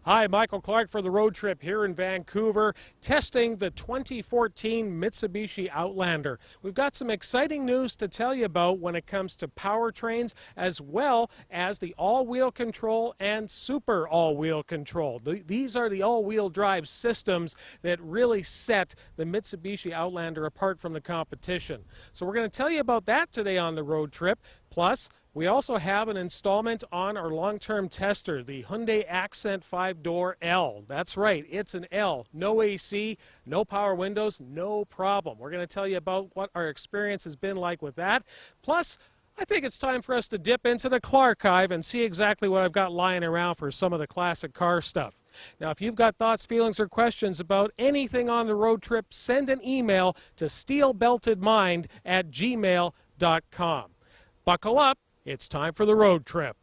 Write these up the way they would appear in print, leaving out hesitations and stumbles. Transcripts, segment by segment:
Hi, Michael Clark for the Road Trip here in Vancouver, testing the 2014 Mitsubishi Outlander. We've got some exciting news to tell you about when it comes to powertrains, as well as the all-wheel control and super all-wheel control. These are the all-wheel drive systems that really set the Mitsubishi Outlander apart from the competition. So we're going to tell you about that today on the Road Trip. Plus, we also have an installment on our long-term tester, the Hyundai Accent 5-door L. That's right, it's an L. No AC, no power windows, no problem. We're going to tell you about what our experience has been like with that. Plus, I think it's time for us to dip into the clarkive and see exactly what I've got lying around for some of the classic car stuff. Now, if you've got thoughts, feelings, or questions about anything on the road trip, send an email to steelbeltedmind@gmail.com. Buckle up. It's time for the road trip.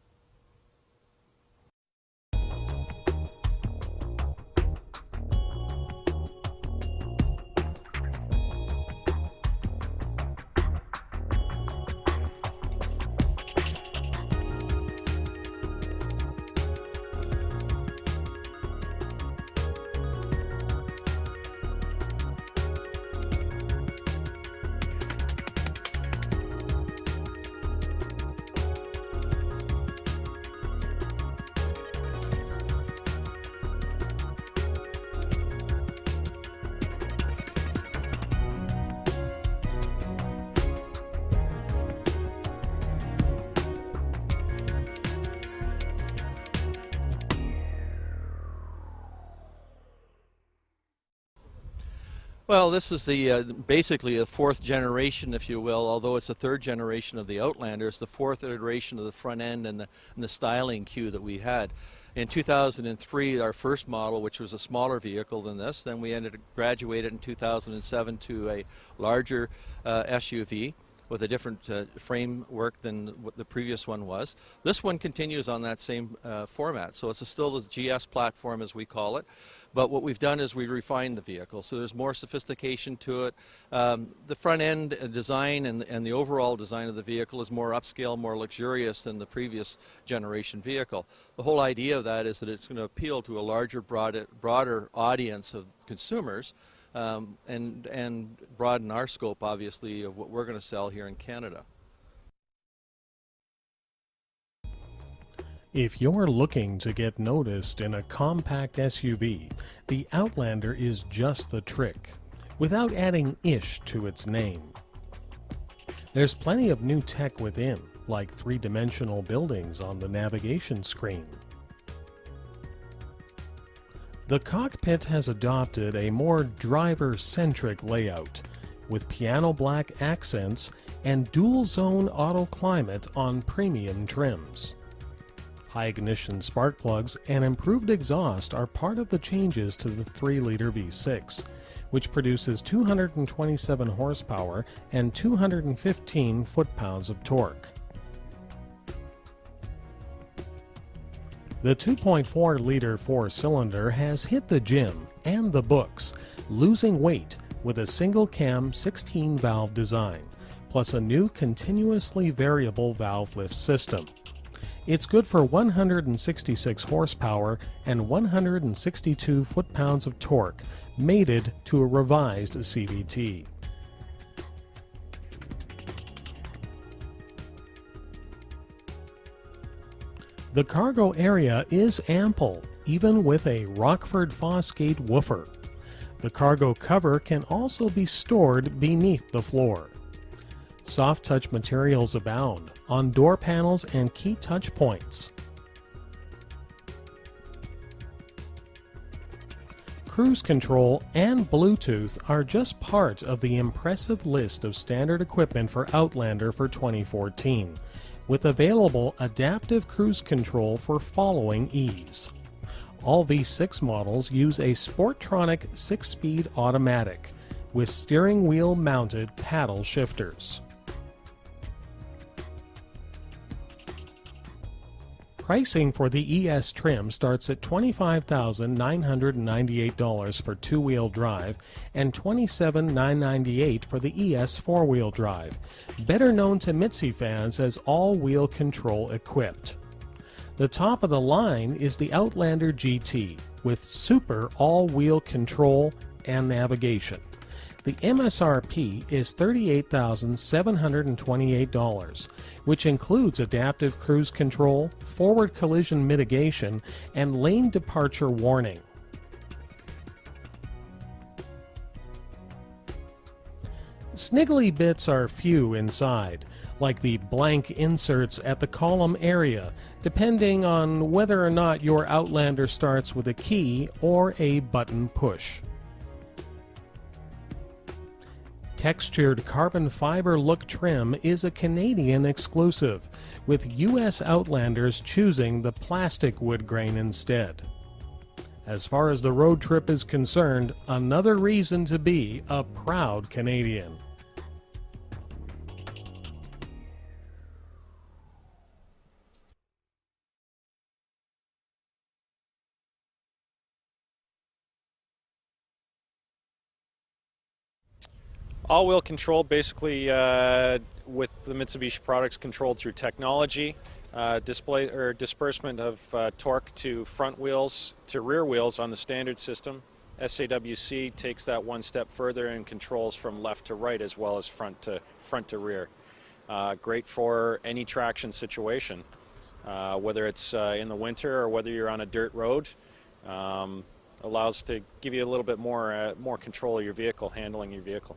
Well, this is the basically a fourth generation, if you will, although it's a third generation of the Outlander. It's the fourth iteration of the front end and the styling cue that we had. In 2003, our first model, which was a smaller vehicle than this, then we graduated in 2007 to a larger SUV with a different framework than what the previous one was. This one continues on that same format, so it's still the GS platform as we call it, but what we've done is we refined the vehicle, so there's more sophistication to it. The front end design and the overall design of the vehicle is more upscale, more luxurious than the previous generation vehicle. The whole idea of that is that it's going to appeal to a larger, broader audience of consumers, and broaden our scope, obviously, of what we're going to sell here in Canada. If you're looking to get noticed in a compact SUV, the Outlander is just the trick, without adding ish to its name. There's plenty of new tech within, like three-dimensional buildings on the navigation screen. The cockpit has adopted a more driver-centric layout, with piano black accents and dual-zone auto climate on premium trims. High-ignition spark plugs and improved exhaust are part of the changes to the 3-liter V6, which produces 227 horsepower and 215 foot-pounds of torque. The 2.4-liter four-cylinder has hit the gym and the books, losing weight with a single-cam 16-valve design, plus a new continuously variable valve lift system. It's good for 166 horsepower and 162 foot-pounds of torque, mated to a revised CVT. The cargo area is ample, even with a Rockford Fosgate woofer. The cargo cover can also be stored beneath the floor. Soft touch materials abound on door panels and key touch points. Cruise control and Bluetooth are just part of the impressive list of standard equipment for Outlander for 2014, with available adaptive cruise control for following ease. All V6 models use a Sportronic 6-speed automatic with steering wheel mounted paddle shifters. Pricing for the ES trim starts at $25,998 for two-wheel drive and $27,998 for the ES four-wheel drive, better known to Mitsi fans as all-wheel control equipped. The top of the line is the Outlander GT with super all-wheel control and navigation. The MSRP is $38,728, which includes adaptive cruise control, forward collision mitigation, and lane departure warning. Sniggly bits are few inside, like the blank inserts at the column area, depending on whether or not your Outlander starts with a key or a button push. Textured carbon fiber look trim is a Canadian exclusive, with U.S. Outlanders choosing the plastic wood grain instead. As far as the road trip is concerned, another reason to be a proud Canadian. All-wheel control, basically with the Mitsubishi products, controlled through technology, display or disbursement of torque to front wheels to rear wheels on the standard system. SAWC takes that one step further and controls from left to right as well as front to rear. Great for any traction situation, whether it's in the winter or whether you're on a dirt road. Allows to give you a little bit more control of your vehicle, handling your vehicle.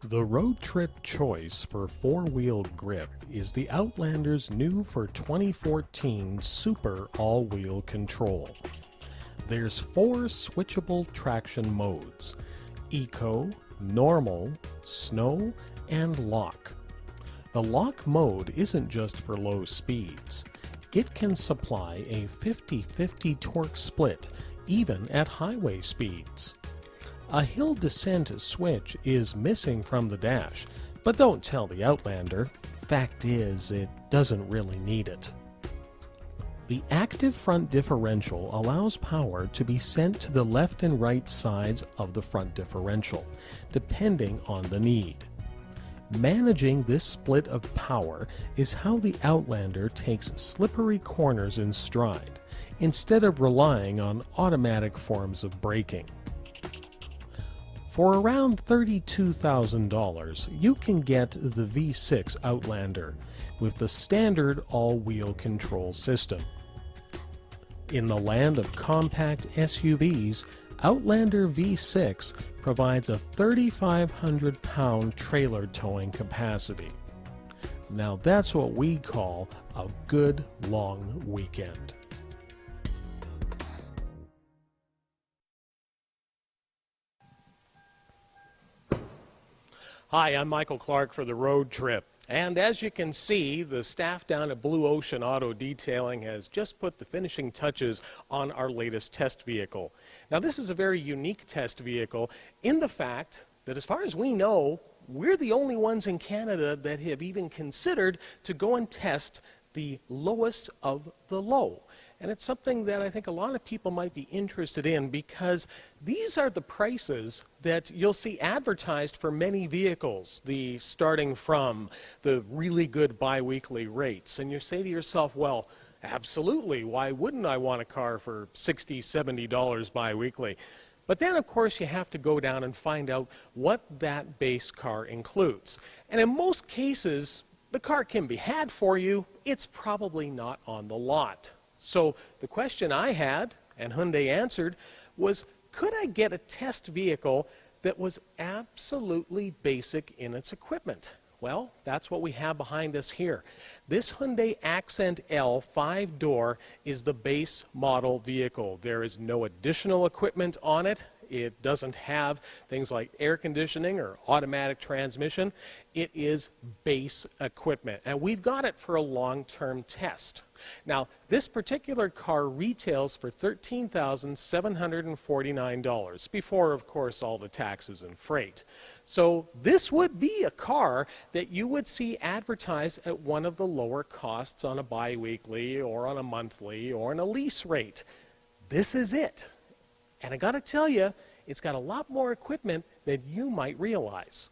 The road trip choice for four-wheel grip is the Outlander's new for 2014 Super All-Wheel Control. There's 4 switchable traction modes: Eco, Normal, Snow, and Lock. The Lock mode isn't just for low speeds. It can supply a 50-50 torque split even at highway speeds. A hill descent switch is missing from the dash, but don't tell the Outlander. Fact is, it doesn't really need it. The active front differential allows power to be sent to the left and right sides of the front differential, depending on the need. Managing this split of power is how the Outlander takes slippery corners in stride, instead of relying on automatic forms of braking. For around $32,000, you can get the V6 Outlander with the standard all-wheel control system. In the land of compact SUVs, Outlander V6 provides a 3,500-pound trailer towing capacity. Now that's what we call a good long weekend. Hi, I'm Michael Clark for The Road Trip. And as you can see, the staff down at Blue Ocean Auto Detailing has just put the finishing touches on our latest test vehicle. Now, this is a very unique test vehicle in the fact that, as far as we know, we're the only ones in Canada that have even considered to go and test the lowest of the low. And it's something that I think a lot of people might be interested in, because these are the prices that you'll see advertised for many vehicles, the starting from the really good bi-weekly rates. And you say to yourself, well, absolutely, why wouldn't I want a car for $60, $70 bi-weekly? But then, of course, you have to go down and find out what that base car includes. And in most cases, the car can be had for you. It's probably not on the lot. So the question I had, and Hyundai answered, was, could I get a test vehicle that was absolutely basic in its equipment? Well, that's what we have behind us here. This Hyundai Accent L 5-door is the base model vehicle. There is no additional equipment on it. It doesn't have things like air conditioning or automatic transmission. It is base equipment, and we've got it for a long-term test. Now, this particular car retails for $13,749, before, of course, all the taxes and freight. So this would be a car that you would see advertised at one of the lower costs on a bi-weekly or on a monthly or on a lease rate. This is it. And I got to tell you, it's got a lot more equipment than you might realize.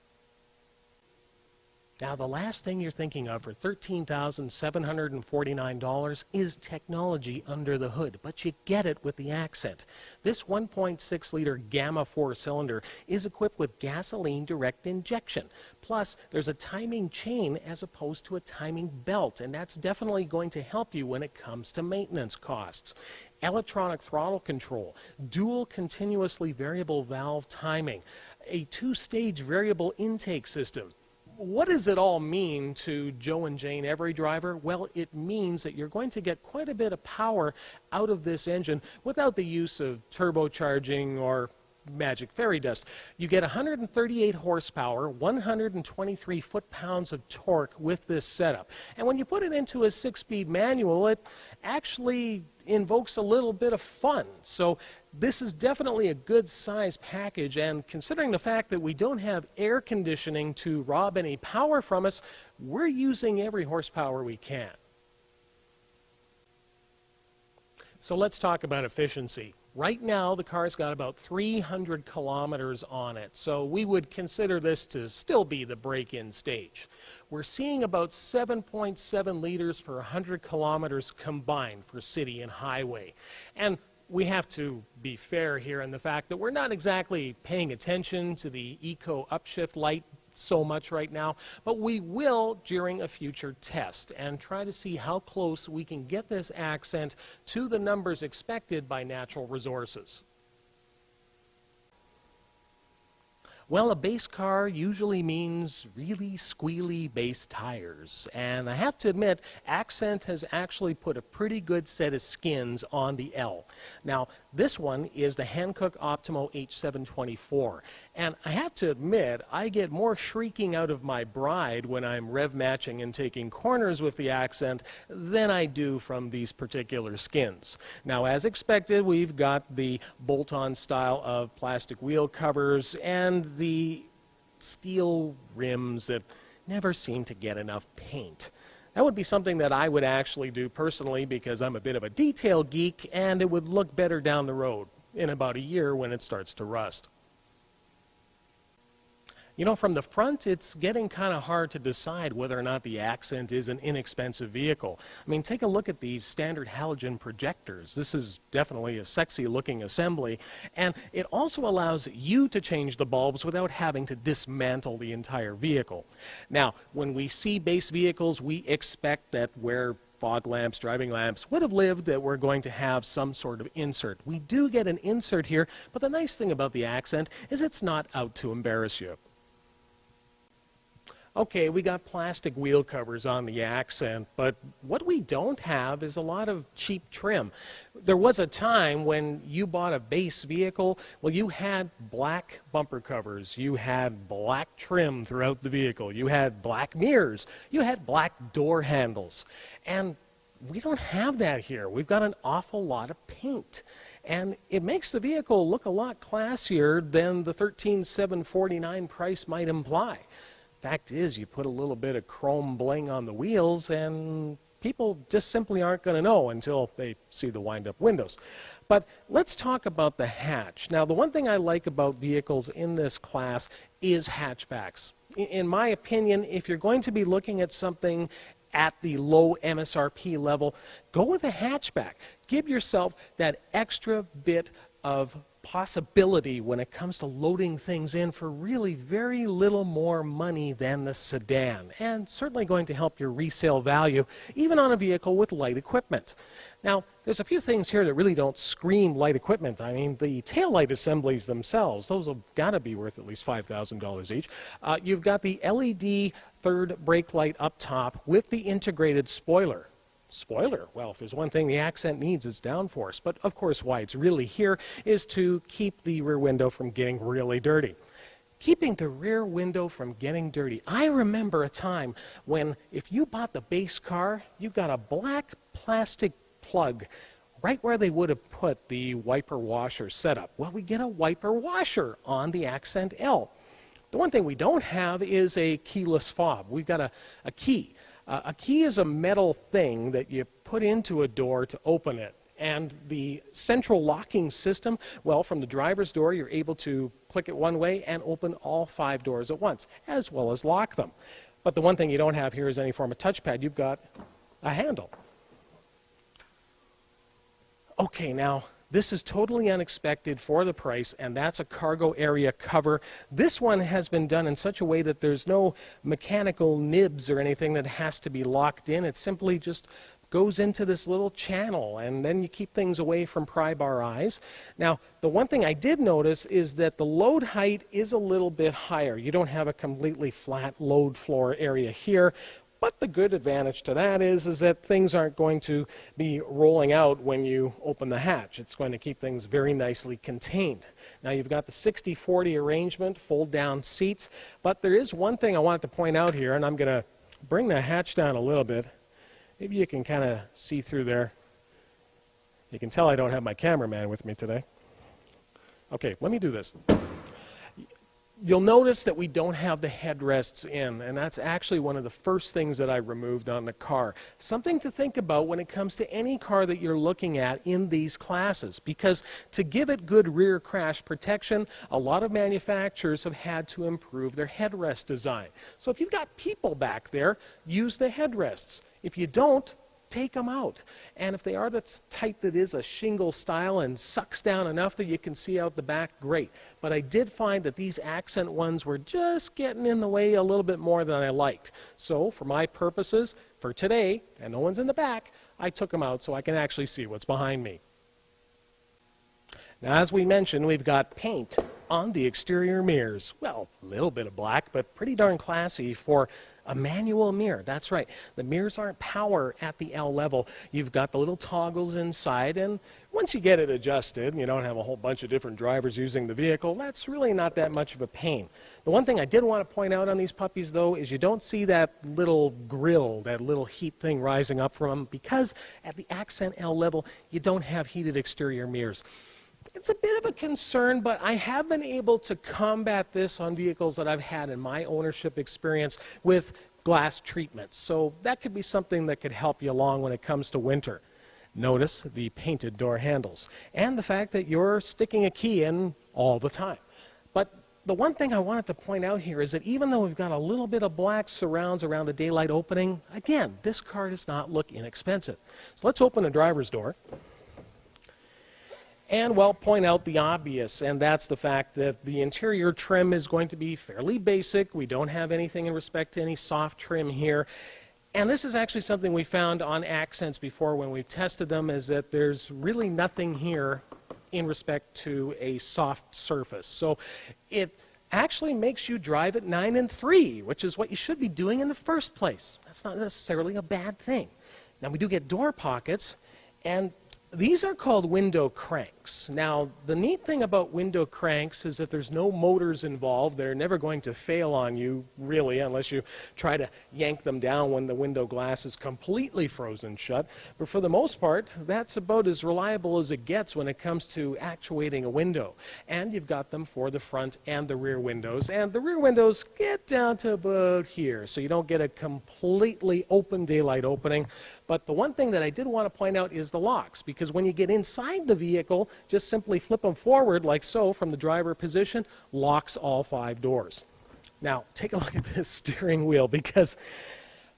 Now, the last thing you're thinking of for $13,749 is technology under the hood, but you get it with the Accent. This 1.6-liter Gamma 4-cylinder is equipped with gasoline direct injection. Plus, there's a timing chain as opposed to a timing belt, and that's definitely going to help you when it comes to maintenance costs. Electronic throttle control, dual continuously variable valve timing, a 2-stage variable intake system. What does it all mean to Joe and Jane every driver? Well, it means that you're going to get quite a bit of power out of this engine without the use of turbocharging or magic fairy dust. You get 138 horsepower, 123 foot-pounds of torque with this setup. And when you put it into a 6-speed manual, it actually invokes a little bit of fun. So this is definitely a good size package, and considering the fact that we don't have air conditioning to rob any power from us, we're using every horsepower we can. So let's talk about efficiency. Right now, the car's got about 300 kilometers on it, so we would consider this to still be the break-in stage. We're seeing about 7.7 liters per 100 kilometers combined for city and highway. And we have to be fair here in the fact that we're not exactly paying attention to the Eco Upshift light so much right now, but we will during a future test and try to see how close we can get this Accent to the numbers expected by natural resources. Well, a base car usually means really squealy base tires, and I have to admit, Accent has actually put a pretty good set of skins on the L. Now, this one is the Hankook Optimo H724, and I have to admit, I get more shrieking out of my bride when I'm rev matching and taking corners with the Accent than I do from these particular skins. Now, as expected, we've got the bolt-on style of plastic wheel covers and the steel rims that never seem to get enough paint. That would be something that I would actually do personally because I'm a bit of a detail geek, and it would look better down the road in about a year when it starts to rust. You know, from the front, it's getting kind of hard to decide whether or not the Accent is an inexpensive vehicle. I mean, take a look at these standard halogen projectors. This is definitely a sexy-looking assembly, and it also allows you to change the bulbs without having to dismantle the entire vehicle. Now, when we see base vehicles, we expect that where fog lamps, driving lamps would have lived, that we're going to have some sort of insert. We do get an insert here, but the nice thing about the Accent is it's not out to embarrass you. Okay, we got plastic wheel covers on the Accent, but what we don't have is a lot of cheap trim. There was a time when you bought a base vehicle, well, you had black bumper covers, you had black trim throughout the vehicle, you had black mirrors, you had black door handles, and we don't have that here. We've got an awful lot of paint. And it makes the vehicle look a lot classier than the $13,749 price might imply. Fact is, you put a little bit of chrome bling on the wheels and people just simply aren't going to know until they see the wind-up windows. But let's talk about the hatch. Now, the one thing I like about vehicles in this class is hatchbacks. In my opinion, if you're going to be looking at something at the low MSRP level, go with a hatchback. Give yourself that extra bit of possibility when it comes to loading things in for really very little more money than the sedan, and certainly going to help your resale value even on a vehicle with light equipment. Now, there's a few things here that really don't scream light equipment. I mean, the taillight assemblies themselves, those have got to be worth at least $5,000 each. You've got the LED third brake light up top with the integrated spoiler. Spoiler, well, if there's one thing the Accent needs, it's downforce. But of course, why it's really here is to keep the rear window from getting really dirty. Keeping the rear window from getting dirty. I remember a time when if you bought the base car, you got a black plastic plug right where they would have put the wiper washer setup. Well, we get a wiper washer on the Accent L. The one thing we don't have is a keyless fob. We've got a key. A key is a metal thing that you put into a door to open it. And the central locking system, well, from the driver's door, you're able to click it one way and open all 5 doors at once, as well as lock them. But the one thing you don't have here is any form of touchpad. You've got a handle. Okay, now this is totally unexpected for the price, and that's a cargo area cover. This one has been done in such a way that there's no mechanical nibs or anything that has to be locked in. It simply just goes into this little channel, and then you keep things away from pry bar eyes. Now, the one thing I did notice is that the load height is a little bit higher. You don't have a completely flat load floor area here. But the good advantage to that is that things aren't going to be rolling out when you open the hatch. It's going to keep things very nicely contained. Now you've got the 60-40 arrangement, fold down seats, but there is one thing I wanted to point out here, and I'm going to bring the hatch down a little bit. Maybe you can kind of see through there. You can tell I don't have my cameraman with me today. Okay, let me do this. You'll notice that we don't have the headrests in, and that's actually one of the first things that I removed on the car. Something to think about when it comes to any car that you're looking at in these classes, because to give it good rear crash protection, a lot of manufacturers have had to improve their headrest design. So if you've got people back there, use the headrests. If you don't, take them out. And if they are that tight that is a shingle style and sucks down enough that you can see out the back, great. But I did find that these Accent ones were just getting in the way a little bit more than I liked. So for my purposes, for today, and no one's in the back, I took them out so I can actually see what's behind me. Now, as we mentioned, we've got paint on the exterior mirrors. Well, a little bit of black, but pretty darn classy for a manual mirror. That's right. The mirrors aren't power at the L level. You've got the little toggles inside, and once you get it adjusted and you don't have a whole bunch of different drivers using the vehicle, that's really not that much of a pain. The one thing I did want to point out on these puppies, though, is you don't see that little grill, that little heat thing rising up from them, because at the Accent L level, you don't have heated exterior mirrors. It's a bit of a concern, but I have been able to combat this on vehicles that I've had in my ownership experience with glass treatments. So that could be something that could help you along when it comes to winter. Notice the painted door handles and the fact that you're sticking a key in all the time. But the one thing I wanted to point out here is that even though we've got a little bit of black surrounds around the daylight opening, again, this car does not look inexpensive. So let's open the driver's door. And, well, point out the obvious, and that's the fact that the interior trim is going to be fairly basic. We don't have anything in respect to any soft trim here. And this is actually something we found on Accents before when we tested them, is that there's really nothing here in respect to a soft surface. So it actually makes you drive at 9 and 3, which is what you should be doing in the first place. That's not necessarily a bad thing. Now, we do get door pockets, and these are called window cranks. Now, the neat thing about window cranks is that there's no motors involved. They're never going to fail on you, really, unless you try to yank them down when the window glass is completely frozen shut. But for the most part, that's about as reliable as it gets when it comes to actuating a window. And you've got them for the front and the rear windows. And the rear windows get down to about here, so you don't get a completely open daylight opening. But the one thing that I did want to point out is the locks, because when you get inside the vehicle, just simply flip them forward like so from the driver position, locks all 5 doors. Now, take a look at this steering wheel, because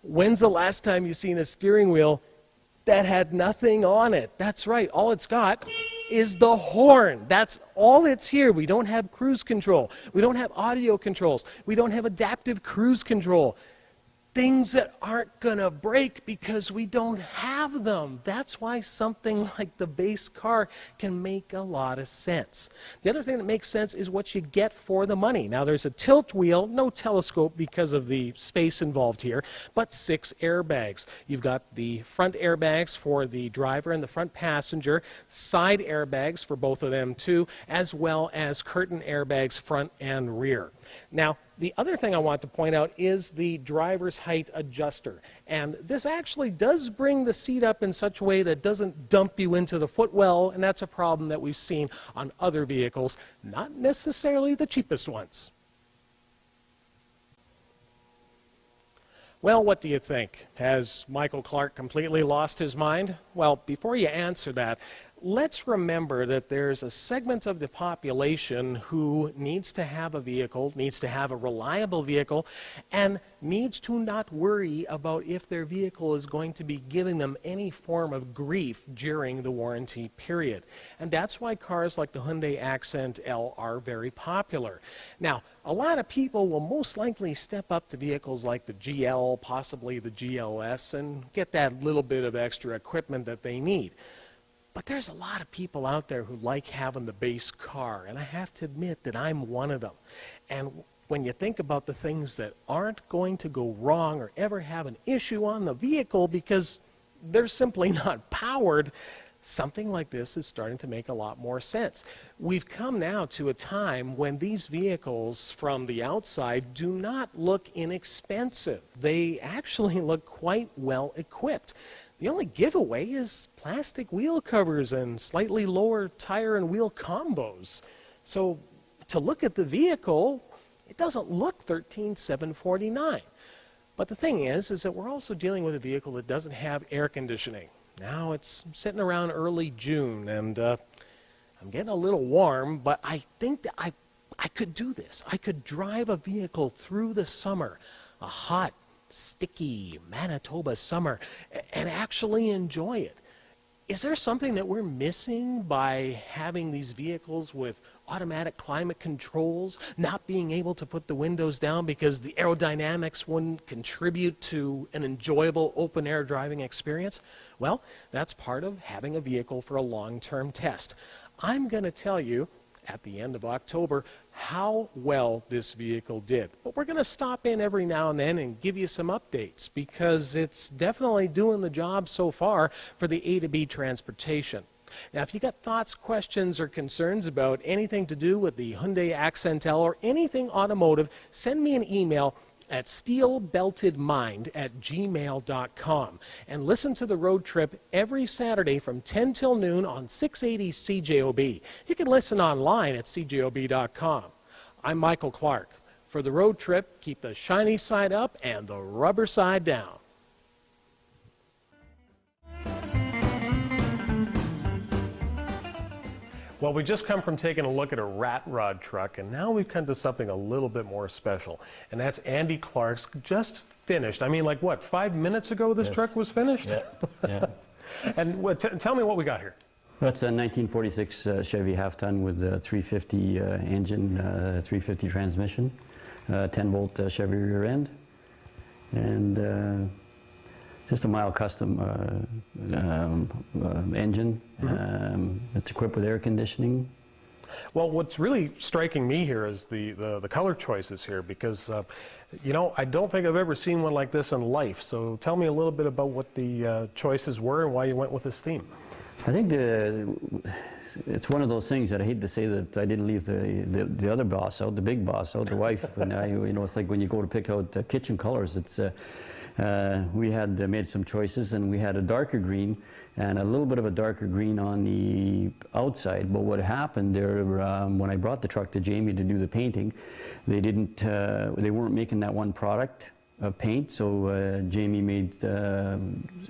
when's the last time you've seen a steering wheel that had nothing on it? That's right, all it's got is the horn. That's all it's here. We don't have cruise control. We don't have audio controls. We don't have adaptive cruise control. Things that aren't going to break because we don't have them. That's why something like the base car can make a lot of sense. The other thing that makes sense is what you get for the money. Now, there's a tilt wheel, no telescope because of the space involved here, but 6 airbags. You've got the front airbags for the driver and the front passenger, side airbags for both of them too, as well as curtain airbags front and rear. Now, the other thing I want to point out is the driver's height adjuster. And this actually does bring the seat up in such a way that doesn't dump you into the footwell, and that's a problem that we've seen on other vehicles, not necessarily the cheapest ones. Well, what do you think? Has Michael Clark completely lost his mind? Well, before you answer that, let's remember that there's a segment of the population who needs to have a vehicle, needs to have a reliable vehicle, and needs to not worry about if their vehicle is going to be giving them any form of grief during the warranty period. And that's why cars like the Hyundai Accent L are very popular. Now, a lot of people will most likely step up to vehicles like the GL, possibly the GLS, and get that little bit of extra equipment that they need. But there's a lot of people out there who like having the base car, and I have to admit that I'm one of them. And when you think about the things that aren't going to go wrong or ever have an issue on the vehicle because they're simply not powered, something like this is starting to make a lot more sense. We've come now to a time when these vehicles from the outside do not look inexpensive. They actually look quite well equipped. The only giveaway is plastic wheel covers and slightly lower tire and wheel combos. So to look at the vehicle, it doesn't look $13,749. But the thing is that we're also dealing with a vehicle that doesn't have air conditioning. Now it's sitting around early June, and I'm getting a little warm, but I think that I could do this. I could drive a vehicle through the summer, a hot, sticky Manitoba summer, and actually enjoy it. Is there something that we're missing by having these vehicles with automatic climate controls, not being able to put the windows down because the aerodynamics wouldn't contribute to an enjoyable open-air driving experience? Well, that's part of having a vehicle for a long-term test. I'm going to tell you at the end of October how well this vehicle did. But we're going to stop in every now and then and give you some updates because it's definitely doing the job so far for the A to B transportation. Now, if you got thoughts, questions, or concerns about anything to do with the Hyundai Accent L or anything automotive, send me an email at steelbeltedmind@gmail.com. And listen to The Road Trip every Saturday from 10 till noon on 680 CJOB. You can listen online at cjob.com. I'm Michael Clark. For The Road Trip, keep the shiny side up and the rubber side down. Well, we just come from taking a look at a rat rod truck, and now we've come to something a little bit more special, and that's Andy Clark's just finished. I mean, like what, 5 minutes ago this truck was finished? Yeah. Yeah. And tell me what we got here. That's a 1946 Chevy half-ton with a 350 engine, 350 transmission, 10-volt Chevy rear end, and just a mild custom engine. It's equipped with air conditioning. Well, what's really striking me here is the color choices here because, you know, I don't think I've ever seen one like this in life. So tell me a little bit about what the choices were and why you went with this theme. I think it's one of those things that I hate to say that I didn't leave the other boss out, the big boss out, the wife. And you know, it's like when you go to pick out kitchen colors. It's we had made some choices, and we had a darker green and a little bit of a darker green on the outside. But what happened there, when I brought the truck to Jamie to do the painting, they weren't making that one product of paint. So Jamie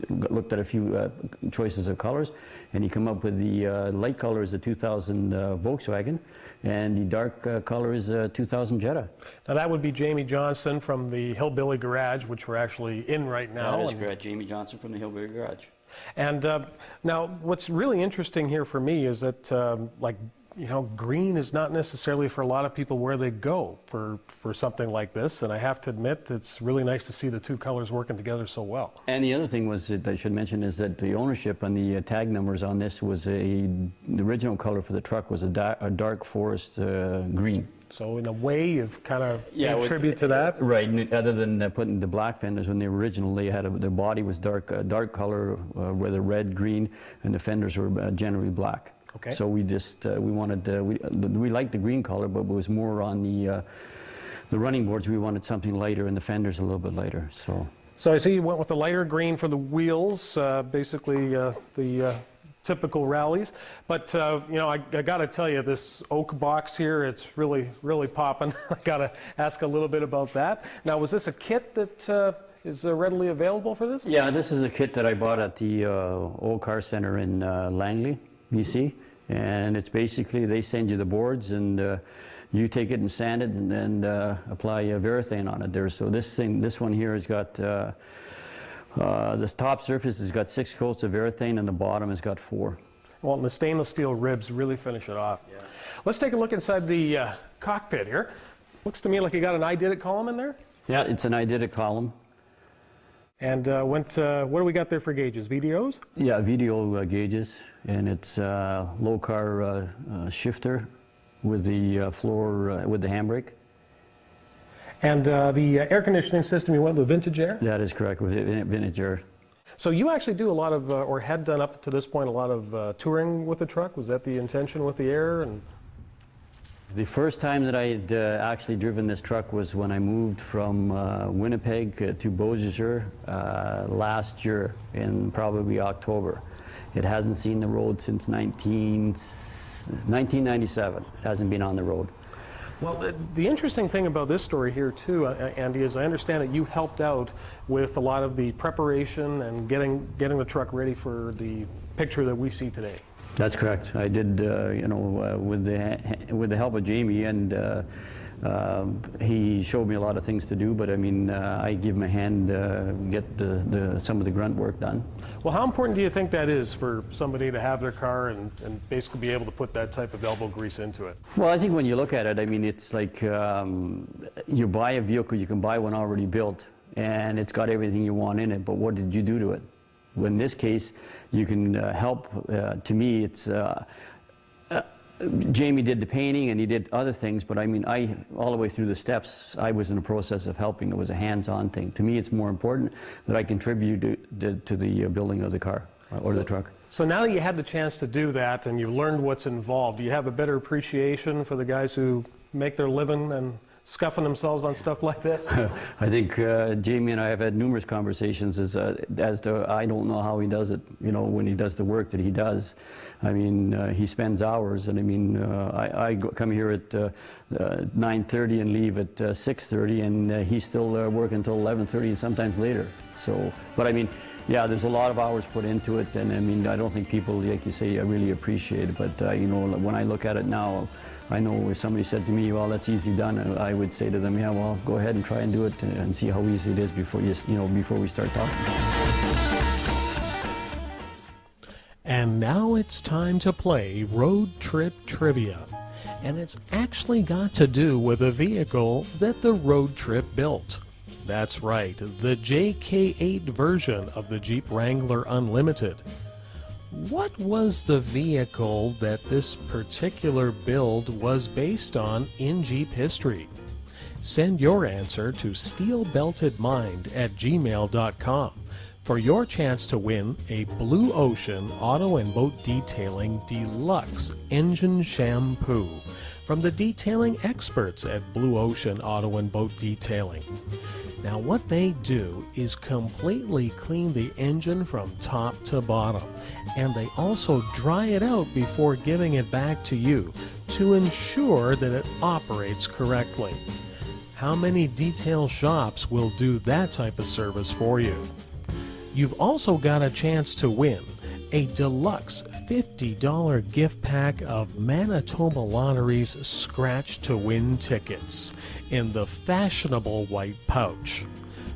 looked at a few choices of colors, and he came up with the light color is the 2000 Volkswagen, and the dark color is a 2000 Jetta. Now that would be Jamie Johnson from the Hillbilly Garage, which we're actually in right now. That is correct, Jamie Johnson from the Hillbilly Garage. And now what's really interesting here for me is that, like, you know, green is not necessarily for a lot of people where they go for something like this, and I have to admit it's really nice to see the two colors working together so well. And the other thing was that I should mention is that the ownership on the tag numbers on this was the original color for the truck was a dark forest green. So in a way, you've kind of paid tribute to that? Right, and other than putting the black fenders, when they were original, they had their body was dark color, where the red, green, and the fenders were generally black. Okay. So we just we liked the green color, but it was more on the running boards. We wanted something lighter, and the fenders a little bit lighter. So I see you went with the lighter green for the wheels, basically the typical rallies. But you know, I got to tell you, this oak box here, it's really popping. I got to ask a little bit about that. Now, was this a kit that is readily available for this? yeah, this is a kit that I bought at the Old Car Center in Langley. you see? And it's basically, they send you the boards, and you take it and sand it, and then apply Varathane on it there. So this one here has got, this top surface has got 6 coats of Varathane, and the bottom has got 4. Well, and the stainless steel ribs really finish it off. Yeah. Let's take a look inside the cockpit here. Looks to me like you got an I did it column in there. Yeah, it's an I did it column. And what do we got there for gauges? VDOs? Yeah, VDO gauges, and it's low car shifter with the floor, with the handbrake. And the air conditioning system, you went with vintage air? That is correct, with vintage air. So you actually do a lot of, or had done up to this point, a lot of touring with the truck. Was that the intention with the air? And the first time that I had actually driven this truck was when I moved from Winnipeg to Beausejour last year in probably October. It hasn't seen the road since 1997. It hasn't been on the road. Well, the interesting thing about this story here too, Andy, is I understand that you helped out with a lot of the preparation and getting the truck ready for the picture that we see today. That's correct. I did, you know, with the help of Jamie, and he showed me a lot of things to do. But I mean, I give him a hand, get some of the grunt work done. Well, how important do you think that is for somebody to have their car and basically be able to put that type of elbow grease into it? Well, I think when you look at it, I mean, it's like you buy a vehicle, you can buy one already built, and it's got everything you want in it. But what did you do to it? Well, in this case, you can help. To me, it's Jamie did the painting and he did other things, but I mean, all the way through the steps, I was in the process of helping. It was a hands-on thing. To me, it's more important that I contribute to the building of the car or the truck. So now that you had the chance to do that and you learned what's involved, do you have a better appreciation for the guys who make their living and scuffing themselves on stuff like this? I think Jamie and I have had numerous conversations as to I don't know how he does it, you know, when he does the work that he does. I mean, he spends hours, and I mean, I come here at 9:30 and leave at 6:30, and he's still working until 11:30 and sometimes later. So, but I mean, yeah, there's a lot of hours put into it, and I mean, I don't think people, like you say, really appreciate it. But you know, when I look at it now, I know if somebody said to me, well, that's easy done, I would say to them, yeah, well, go ahead and try and do it and see how easy it is before before we start talking. And now it's time to play Road Trip Trivia. And it's actually got to do with a vehicle that the Road Trip built. That's right, the JK8 version of the Jeep Wrangler Unlimited. What was the vehicle that this particular build was based on in Jeep history? Send your answer to steelbeltedmind@gmail.com for your chance to win a Blue Ocean Auto and Boat Detailing Deluxe Engine Shampoo from the detailing experts at Blue Ocean Auto and Boat Detailing. Now what they do is completely clean the engine from top to bottom, and they also dry it out before giving it back to you to ensure that it operates correctly. How many detail shops will do that type of service for you? You've also got a chance to win a deluxe $50 gift pack of Manitoba Lottery's Scratch to Win tickets in the fashionable white pouch.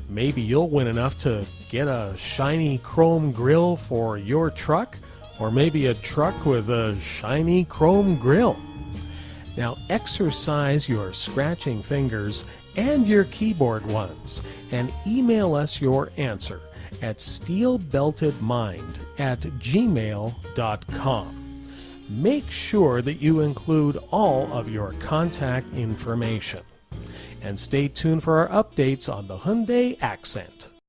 Maybe you'll win enough to get a shiny chrome grille for your truck, or maybe a truck with a shiny chrome grille. Now exercise your scratching fingers and your keyboard ones and email us your answer at steelbeltedmind@gmail.com. Make sure that you include all of your contact information. And stay tuned for our updates on the Hyundai Accent.